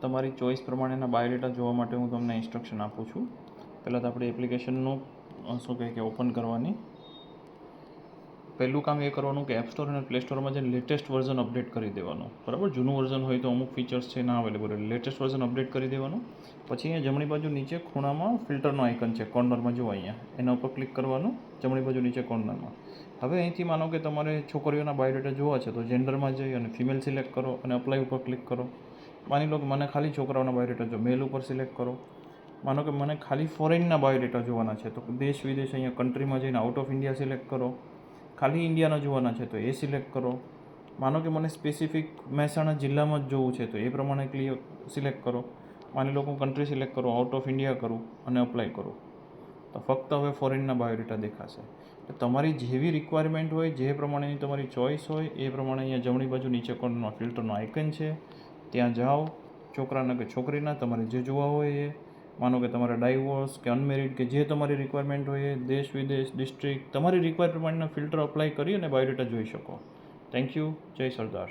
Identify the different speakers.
Speaker 1: તમારી ચોઈસ પ્રમાણેના બાયોડેટા જોવા માટે હું તમને ઇન્સ્ટ્રક્શન આપું છું. પહેલાં તો આપણે એપ્લિકેશનનું શું કહે કે ઓપન કરવાની. પહેલું કામ એ કરવાનું કે એપ સ્ટોર અને પ્લે સ્ટોરમાં જઈને લેટેસ્ટ વર્ઝન અપડેટ કરી દેવાનું. બરાબર, જૂનું વર્ઝન હોય તો અમુક ફીચર્સ છે ના અવેલેબલ હોય, લેટેસ્ટ વર્ઝન અપડેટ કરી દેવાનું. પછી અહીંયા જમણી બાજુ નીચે ખૂણામાં ફિલ્ટરનો આઇકન છે કોર્નરમાં, જો અહીંયા એના ઉપર ક્લિક કરવાનું, જમણી બાજુ નીચે કોર્નરમાં. હવે અહીંથી માનો કે તમારે છોકરીઓના બાયોડેટા જોવા છે તો જેન્ડરમાં જઈ અને ફિમેલ સિલેક્ટ કરો અને અપ્લાય ઉપર ક્લિક કરો. માની લો કે મને ખાલી છોકરાઓના બાયોડેટા જો, મેલ ઉપર સિલેક્ટ કરો. માનો કે મને ખાલી ફોરેનના બાયોડેટા જોવાના છે તો દેશ વિદેશ અહીંયા કન્ટ્રીમાં જઈને આઉટ ઓફ ઇન્ડિયા સિલેક્ટ કરો. ખાલી ઇન્ડિયાના જોવાના છે તો એ સિલેક્ટ કરો. માનો કે મને સ્પેસિફિક મહેસાણા જિલ્લામાં જ જોવું છે તો એ પ્રમાણે સિલેક્ટ કરો. માની લો હું કન્ટ્રી સિલેક્ટ કરું, આઉટ ઓફ ઇન્ડિયા કરું અને અપ્લાય કરું તો ફક્ત હવે ફોરેનના બાયોડેટા દેખાશે. તો તમારી જેવી રિક્વાયરમેન્ટ હોય, જે પ્રમાણેની તમારી ચોઈસ હોય એ પ્રમાણે અહીંયા જમણી બાજુ નીચે કોર્નરમાં ફિલ્ટરનો આઇકન છે, ત્યાં જાઓ. છોકરાના કે છોકરીના તમારે જે જોવા હોય એ, માનો કે તમારે ડાઇવોર્સ કે અનમેરિડ કે જે તમારી રિક્વાયરમેન્ટ હોય એ, દેશ વિદેશ ડિસ્ટ્રિક્ટ તમારી રિક્વાયર પ્રમાણેના ફિલ્ટર અપ્લાય કરી અને બાયોડેટા જોઈ શકો. Thank you. જય સરદાર.